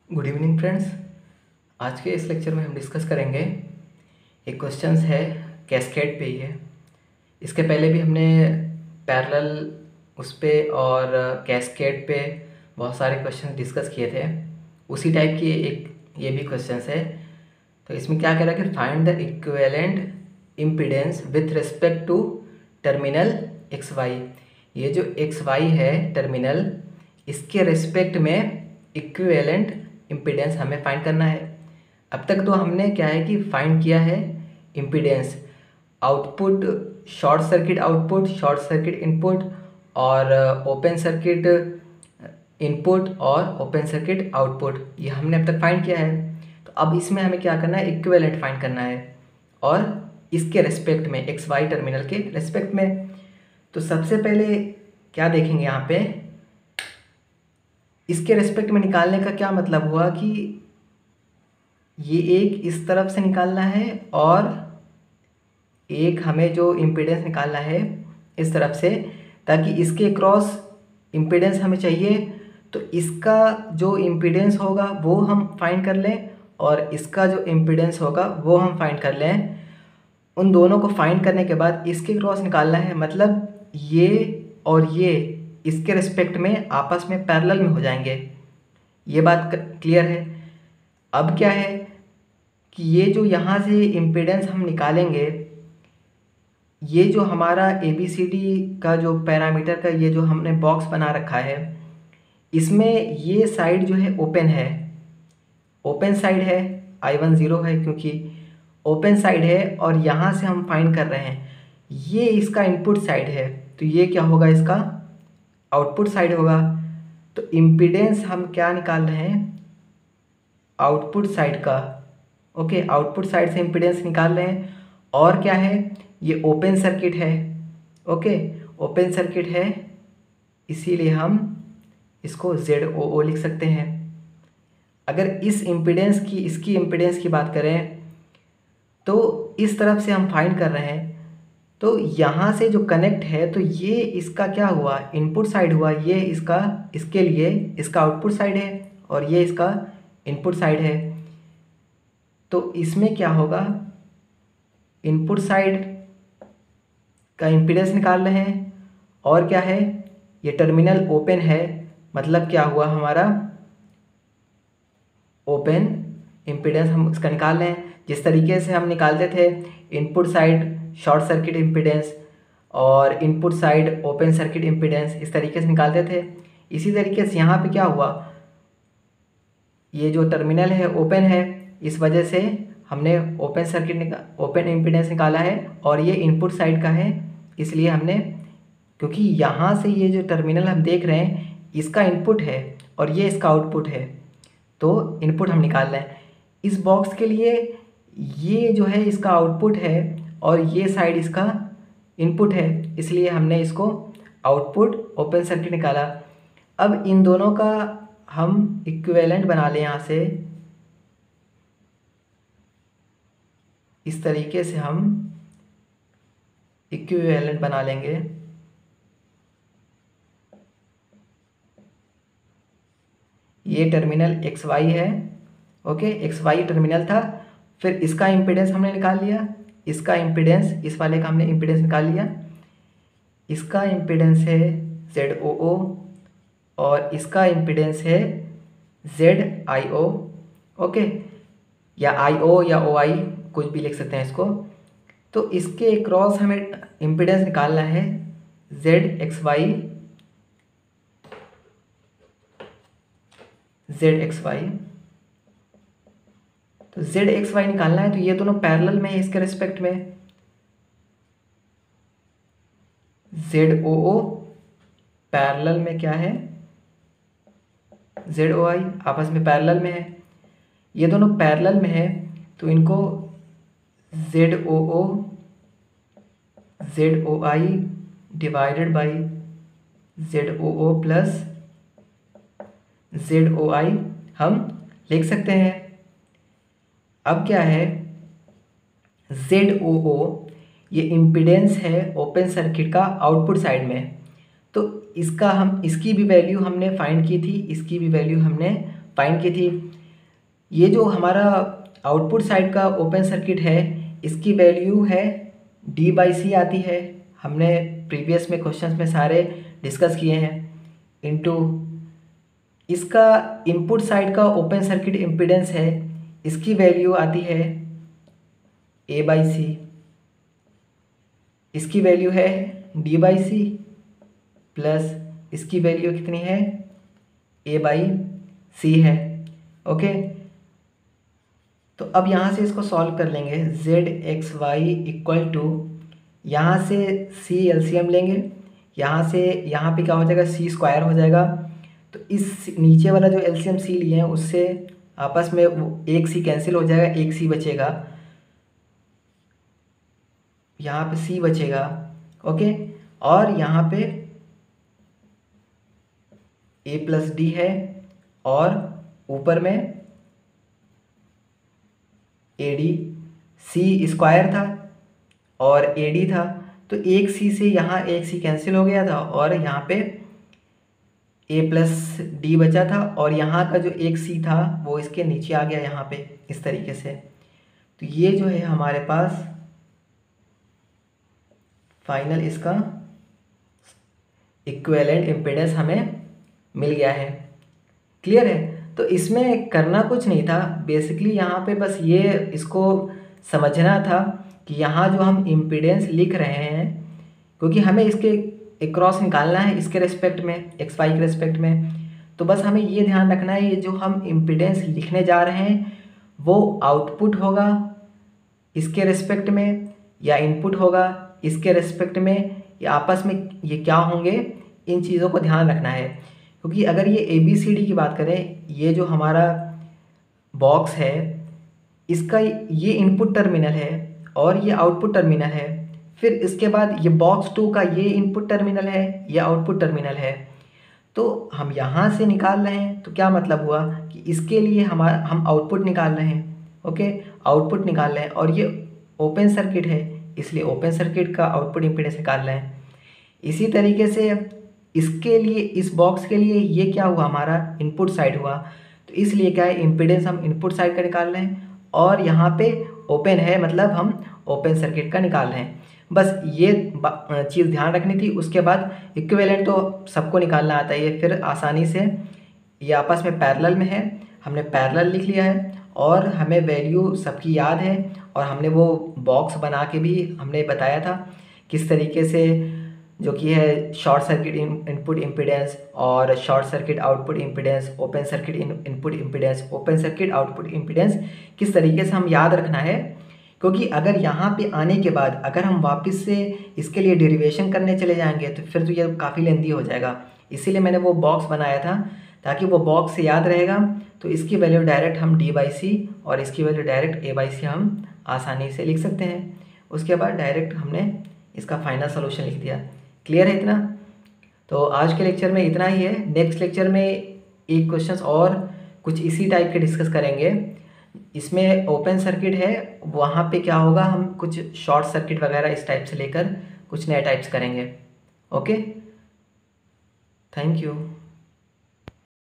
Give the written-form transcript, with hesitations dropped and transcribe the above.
Good evening friends. आज के इस लेक्चर में हम डिस्कस करेंगे एक क्वेश्चंस है कैस्केड पे ही है। इसके पहले भी हमने पैरेलल उस पे और कैस्केड पे बहुत सारे क्वेश्चन डिस्कस किए थे। उसी टाइप की एक ये भी क्वेश्चंस है। तो इसमें क्या कह रहा है कि find the equivalent impedance with respect to terminal X Y. ये जो एक्स वाई है टर्मिनल, इसके रिस्पेक्ट में इक्विवेलेंट इम्पीडेंस हमें फाइंड करना है। अब तक तो हमने क्या है कि फाइंड किया है impedance, output short circuit output, short circuit input और ओपन सर्किट इनपुट और ओपन सर्किट आउटपुट, ये हमने अब तक फाइंड किया है। तो अब इसमें हमें क्या करना है, इक्विवेलेंट फाइंड करना है और इसके रेस्पेक्ट में, एक्स वाई टर्मिनल के रेस्पेक्ट में। तो सबसे पहले क्या देखेंगे यहाँ पे, इसके रेस्पेक्ट में निकालने का क्या मतलब हुआ कि ये एक इस तरफ से निकालना है और एक हमें जो इम्पीडेंस निकालना है इस तरफ से, ताकि इसके क्रॉस इम्पीडेंस हमें चाहिए। तो इसका जो इम्पीडेंस होगा वो हम फाइंड कर लें और इसका जो इम्पीडेंस होगा वो हम फाइंड कर लें। उन दोनों को फाइंड करने के बाद इसके क्रॉस निकालना है, मतलब ये और ये इसके रिस्पेक्ट में आपस में पैरेलल में हो जाएंगे। ये बात क्लियर है। अब क्या है कि ये जो यहाँ से इम्पीडेंस हम निकालेंगे, ये जो हमारा ABCD का जो पैरामीटर का ये जो हमने बॉक्स बना रखा है, इसमें ये साइड जो है ओपन है, ओपन साइड है, I1 0 है क्योंकि ओपन साइड है और यहाँ से हम फाइंड कर रहे हैं ये इसका इनपुट साइड है, तो ये क्या होगा, इसका आउटपुट साइड होगा। तो इम्पीडेंस हम क्या निकाल रहे हैं, आउटपुट साइड का। ओके, आउटपुट साइड से इम्पीडेंस निकाल रहे हैं। और क्या है, ये ओपन सर्किट है। ओके, ओपन सर्किट है, इसीलिए हम इसको ZOO लिख सकते हैं। अगर इस इम्पीडेंस की, इसकी इम्पीडेंस की बात करें तो इस तरफ से हम फाइंड कर रहे हैं, तो यहाँ से जो कनेक्ट है तो ये इसका क्या हुआ, इनपुट साइड हुआ। ये इसका, इसके लिए इसका आउटपुट साइड है और ये इसका इनपुट साइड है। तो इसमें क्या होगा, इनपुट साइड का इम्पीडेंस निकाल रहे हैं और क्या है, ये टर्मिनल ओपन है, मतलब क्या हुआ, हमारा ओपन इम्पीडेंस हम इसका निकाल रहे हैं। जिस तरीके से हम निकालते थे input side short circuit impedance और input side open circuit impedance, इस तरीके से निकालते थे। इसी तरीके से यहाँ पे क्या हुआ, ये जो टर्मिनल है ओपन है, इस वजह से हमने ओपन सर्किट ओपन इम्पीडेंस निकाला है और ये इनपुट साइड का है, इसलिए हमने, क्योंकि यहाँ से ये जो टर्मिनल हम देख रहे हैं इसका इनपुट है और ये इसका आउटपुट है, तो इनपुट हम निकाल रहे हैं। इस बॉक्स के लिए ये जो है इसका आउटपुट है और ये साइड इसका इनपुट है, इसलिए हमने इसको आउटपुट ओपन सर्किट निकाला। अब इन दोनों का हम इक्विवेलेंट बना लें, यहाँ से इस तरीके से हम इक्विवेलेंट बना लेंगे। ये टर्मिनल XY है। ओके, XY टर्मिनल था, फिर इसका इम्पीडेंस हमने निकाल लिया, इसका इम्पीडेंस, इस वाले का हमने इम्पीडेंस निकाल लिया। इसका इम्पीडेंस है ZOO और इसका इम्पीडेंस है ZIO। ओके, या IO या OI कुछ भी लिख सकते हैं इसको। तो इसके क्रॉस हमें इम्पीडेंस निकालना है ZXY, तो ZXY निकालना है। तो ये दोनों पैरेलल में है इसके रिस्पेक्ट में। ZOO पैरेलल में क्या है, ZOI आपस में पैरेलल में है। ये दोनों पैरेलल में है तो इनको ZOO ZOI divided by ZOO plus ZOI हम लिख सकते हैं। अब क्या है, ZOO ये इम्पीडेंस है ओपन सर्किट का आउटपुट साइड में, तो इसका हम, इसकी भी वैल्यू हमने फाइंड की थी, इसकी भी वैल्यू हमने फाइंड की थी। ये जो हमारा आउटपुट साइड का ओपन सर्किट है इसकी वैल्यू है D/C आती है, हमने प्रीवियस में क्वेश्चंस में सारे डिस्कस किए हैं, इनटू इसका इनपुट साइड का ओपन सर्किट इम्पीडेंस है, इसकी वैल्यू आती है A/C, इसकी वैल्यू है D/C प्लस इसकी वैल्यू कितनी है A/C है। ओके, तो अब यहाँ से इसको सॉल्व कर लेंगे। ZXY इक्वल टू, यहाँ से C LCM लेंगे, यहाँ से यहाँ पे क्या हो जाएगा C स्क्वायर हो जाएगा, तो इस नीचे वाला जो LCM C लिए हैं उससे आपस में वो एक C कैंसिल हो जाएगा, एक C बचेगा, यहाँ पे C बचेगा। ओके, और यहाँ पे A+D है और ऊपर में AD, C स्क्वायर था और AD था, तो एक C से यहाँ एक C कैंसिल हो गया था और यहाँ पे A+D बचा था, और यहाँ का जो एक C था वो इसके नीचे आ गया यहाँ पे इस तरीके से। तो ये जो है हमारे पास फाइनल इसका इक्विवेलेंट इम्पीडेंस हमें मिल गया है। क्लियर है? तो इसमें करना कुछ नहीं था, बेसिकली यहाँ पे बस ये इसको समझना था कि यहाँ जो हम इम्पीडेंस लिख रहे हैं, क्योंकि हमें इसके क्रॉस निकालना है इसके रेस्पेक्ट में, XY के रेस्पेक्ट में, तो बस हमें ये ध्यान रखना है ये जो हम इम्पीडेंस लिखने जा रहे हैं वो आउटपुट होगा इसके रेस्पेक्ट में या इनपुट होगा इसके रेस्पेक्ट में, या आपस में ये क्या होंगे, इन चीज़ों को ध्यान रखना है। क्योंकि अगर ये ABCD की बात करें, ये जो हमारा बॉक्स है इसका ये इनपुट टर्मिनल है और ये आउटपुट टर्मिनल है, फिर इसके बाद ये बॉक्स 2 का ये इनपुट टर्मिनल है, ये आउटपुट टर्मिनल है। तो हम यहाँ से निकाल रहे हैं, तो क्या मतलब हुआ कि इसके लिए हम आउटपुट निकाल रहे हैं। ओके, आउटपुट निकाल रहे हैं और ये ओपन सर्किट है इसलिए ओपन सर्किट का आउटपुट इम्पीडेंस निकाल रहे हैं। इसी तरीके से इसके लिए, इस बॉक्स के लिए ये क्या हुआ, हमारा इनपुट साइड हुआ, तो इसलिए क्या है, इम्पीडेंस हम इनपुट साइड का निकाल रहे हैं और यहाँ पे ओपन है मतलब हम ओपन सर्किट का निकाल रहे हैं। बस ये चीज़ ध्यान रखनी थी। उसके बाद इक्विवेलेंट तो सबको निकालना आता है, ये फिर आसानी से ये आपस में पैरेलल में है, हमने पैरेलल लिख लिया है और हमें वैल्यू सबकी याद है, और हमने वो बॉक्स बना के भी हमने बताया था किस तरीके से, जो कि है शॉर्ट सर्किट इनपुट इम्पीडेंस और short circuit output impedance, open circuit input impedance, open circuit output impedance, किस तरीके से हम याद रखना है। क्योंकि अगर यहाँ पे आने के बाद अगर हम वापस से इसके लिए डेरिवेशन करने चले जाएंगे तो फिर तो ये काफ़ी लेंदी हो जाएगा, इसीलिए मैंने वो बॉक्स बनाया था ताकि वो बॉक्स से याद रहेगा। तो इसकी वैल्यू डायरेक्ट हम D/C और इसकी वैल्यू डायरेक्ट A/C हम आसानी से लिख सकते हैं। उसके बाद डायरेक्ट हमने इसका फाइनल सोल्यूशन लिख दिया। क्लियर है इतना? तो आज के लेक्चर में इतना ही है। नेक्स्ट लेक्चर में एक क्वेश्चंस और कुछ इसी टाइप के डिस्कस करेंगे। इसमें ओपन सर्किट है, वहाँ पे क्या होगा, हम कुछ शॉर्ट सर्किट वगैरह इस टाइप से लेकर कुछ नए टाइप्स करेंगे। Okay, thank you.